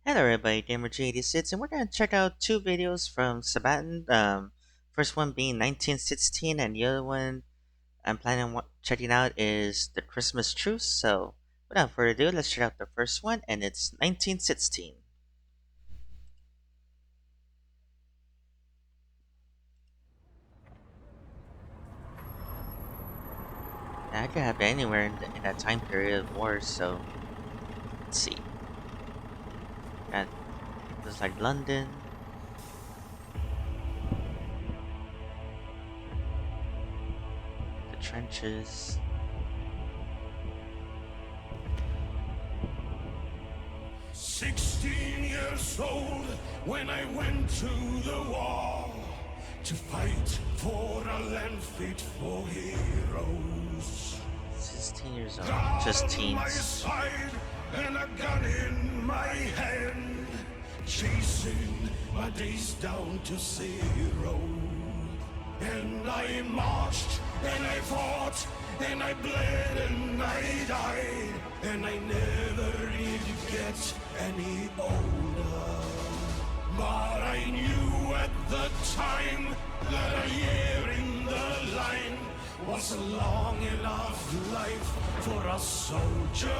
Hello everybody, GamerG86, and we're going to check out two videos from Sabaton. First one being 1916, and the other one I'm planning on checking out is the Christmas Truce. So, without further ado, let's check out the first one, and it's 1916. Now, I could have it anywhere in that time period of war, so let's see. Got looks like London, the trenches. 16 years old when I went to the war to fight for a land fit for heroes. 16 years old, God just on my teens. side and a gun in my hand, chasing my days down to zero. And I marched, and I fought, and I bled, and I died, and I never did get any older. But I knew at the time that a year in the line was a long enough life for a soldier.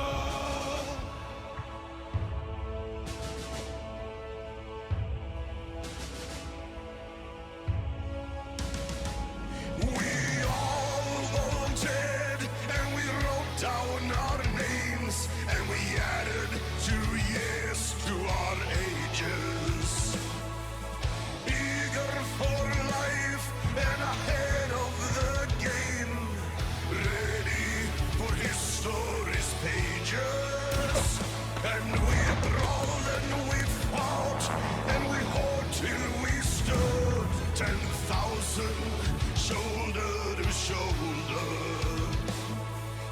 We all volunteered and we wrote down our names and we added 2 years to our ages. Eager for life and ahead of the game, ready for history's pages. And we brawled and we fought and we fought till we stood 10,000 shoulder to shoulder.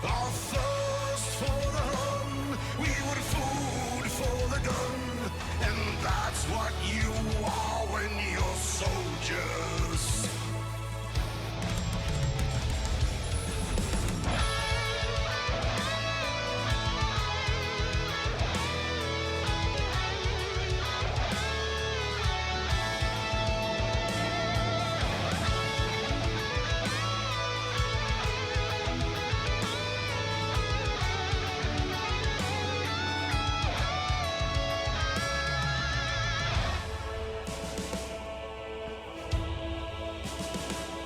Our thirst for the run, we were food for the gun, and that's what you are when you're soldiers.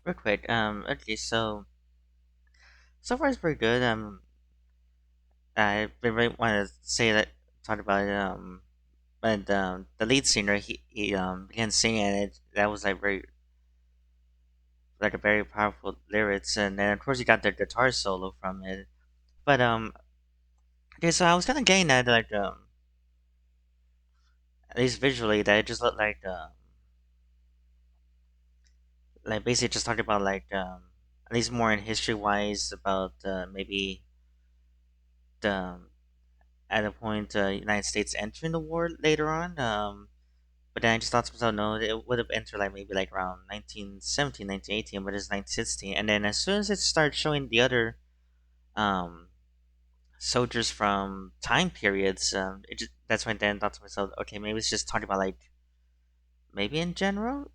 Real quick, okay, so far it's pretty good. I really want to say that talk about but the lead singer he began singing and that was like a very powerful lyrics, and then of course you got the guitar solo from it. But okay, so I was kind of getting at at least visually that it just looked like basically just talking about at least more in history wise about maybe the at a point United States entering the war later on. But then I just thought to myself, no, it would have entered like maybe like around 1917, 1918, but it's 1916. And then as soon as it started showing the other um, soldiers from time periods, that's when I then thought to myself, okay, maybe it's just talking about like maybe in general.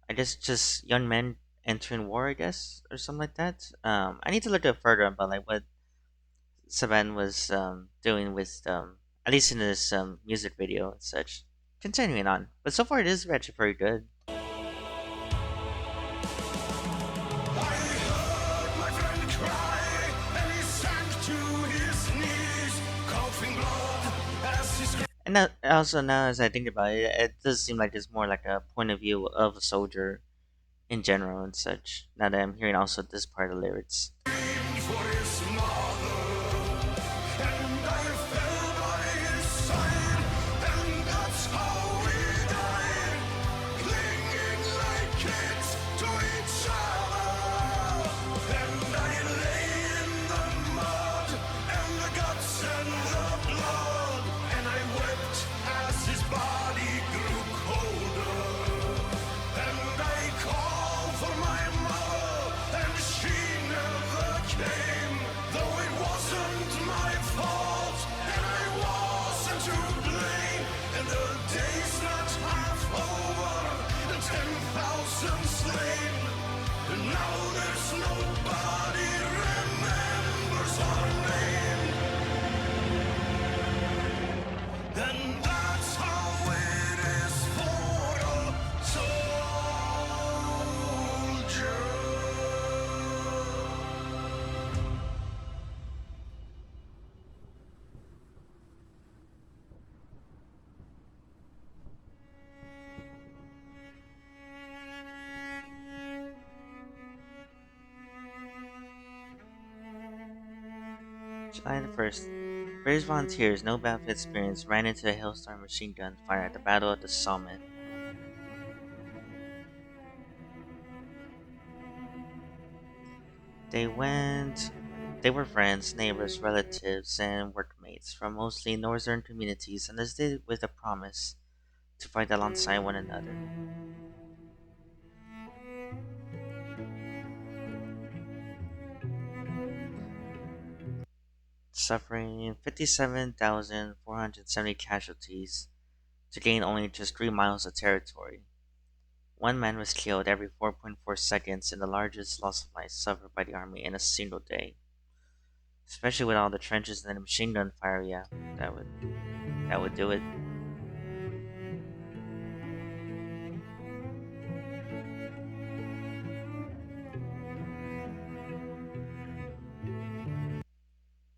I guess just young men entering war, I guess, or something like that. I need to look up further about like what Saban was doing with at least in this music video and such. Continuing on, but so far it is actually pretty good. I heard my friend cry, and he sank to his knees, coughing blood as he screamed. And that, also now as I think about it, it does seem like it's more like a point of view of a soldier in general and such. Now that I'm hearing also this part of the lyrics. For his mother, and I fell by his side, and that's how we died, clinging like kids to each other. And I lay in the mud, and the guts and the blood, and I wept as his body grew colder. And I called for my mother, and she never July the 1st. British volunteers, no battlefield experience, ran into a hailstorm machine gun fire at the Battle of the Somme. They went. They were friends, neighbors, relatives, and workmates from mostly northern communities, and enlisted with a promise to fight alongside one another. Suffering 57,470 casualties to gain only just 3 miles of territory. One man was killed every 4.4 seconds in the largest loss of life suffered by the army in a single day. Especially with all the trenches and the machine gun fire, yeah, that would that would do it.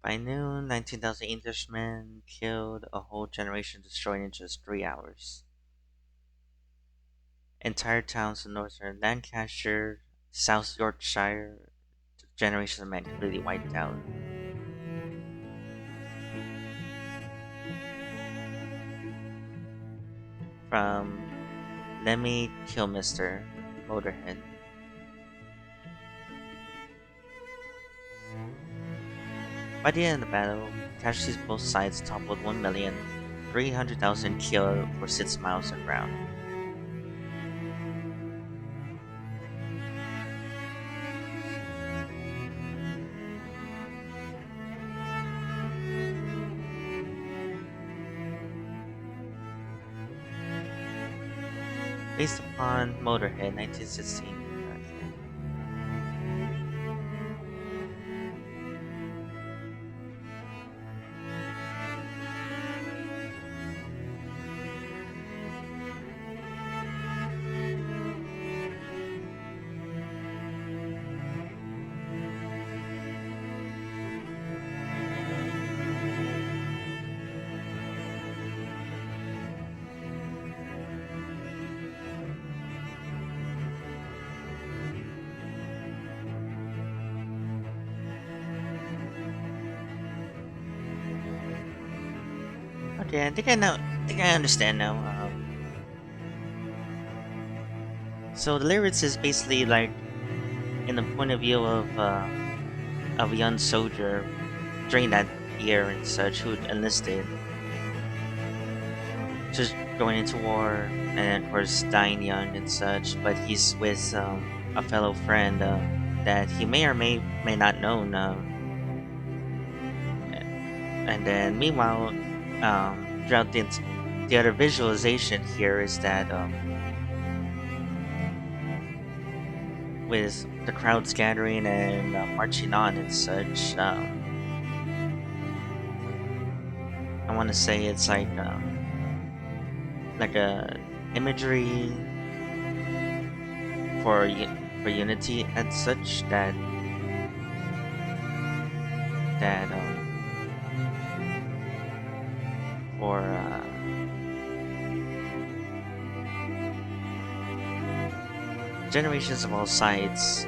By noon, 19,000 Englishmen killed, a whole generation destroyed in just 3 hours. Entire towns in northern Lancashire, South Yorkshire, generations of men completely wiped out. From Lemmy Kilmister, Motorhead. By the end of the battle, casualties both sides toppled 1,300,000 killed for 6 miles of ground. Based upon Motorhead 1916. Okay. Okay, I think I know. I think I understand now. So the lyrics is basically like in the point of view of a young soldier during that year and such who enlisted, just going into war and then of course dying young and such. But he's with a fellow friend that he may or may not known. And then meanwhile, throughout the other visualization here is that with the crowds gathering and marching on and such. I want to say it's like a imagery for for unity and such that for generations of all sides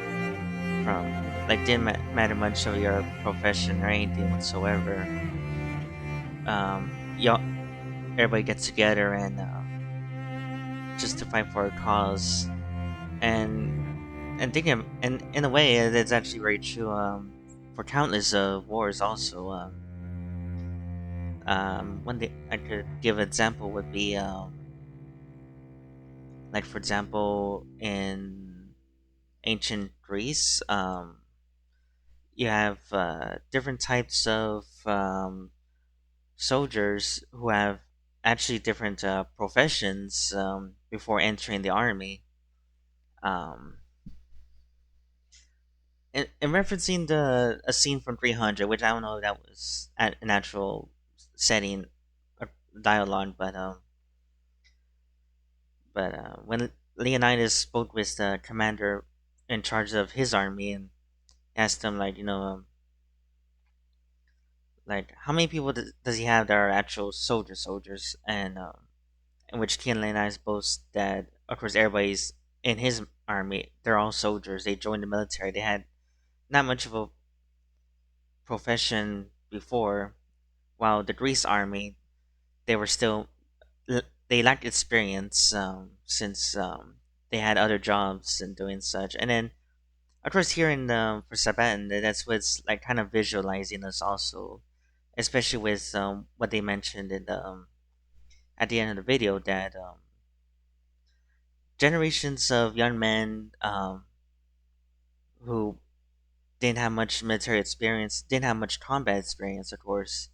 from like didn't matter much of your profession or anything whatsoever. Y'all, everybody gets together and just to fight for a cause and thinking and in a way it's actually very true for countless wars also one thing I could give an example would be like for example in ancient Greece you have different types of soldiers who have actually different professions before entering the army um, in referencing the a scene from 300, which I don't know if that was an actual setting or dialogue, but when Leonidas spoke with the commander in charge of his army and asked him like like how many people does he have that are actual soldiers and in which King Leonidas boasts that of course everybody's in his army they're all soldiers, they joined the military, they had not much of a profession before, while the Greece army, they were still they lacked experience, since they had other jobs and doing such. And then of course here in for Sabaton, that's what's like kind of visualizing us also, especially with what they mentioned in the at the end of the video, that generations of young men who didn't have much military experience, didn't have much combat experience, of course,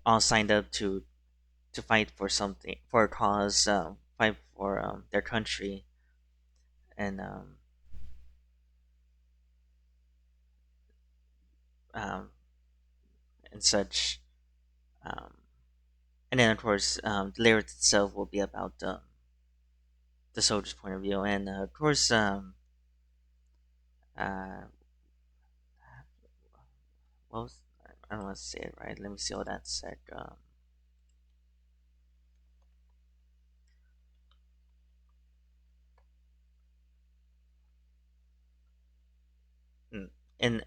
all signed up to fight for something, for a cause, fight for their country, and um, and such. Um, and then, of course, the lyrics itself will be about the soldier's point of view, and of course, uh, what was, I don't want to say it right. Let me see what that said. In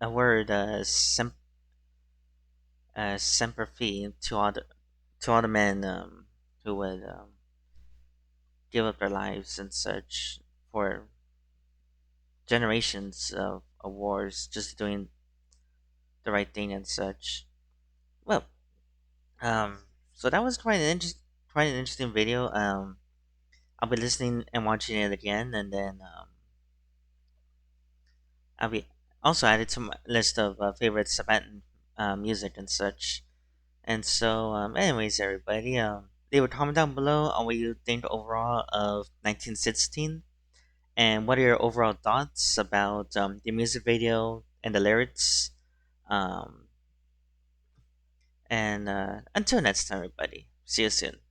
a word, semper fi, to all the men who would give up their lives and such for generations of wars, just doing the right thing and such. Well, so that was quite an interesting video. I'll be listening and watching it again, and then I'll be also added to my list of favorite Sabaton music and such. And so, anyways, everybody, leave a comment down below on what you think overall of 1916, and what are your overall thoughts about the music video and the lyrics. Um, and until next time, everybody, see you soon.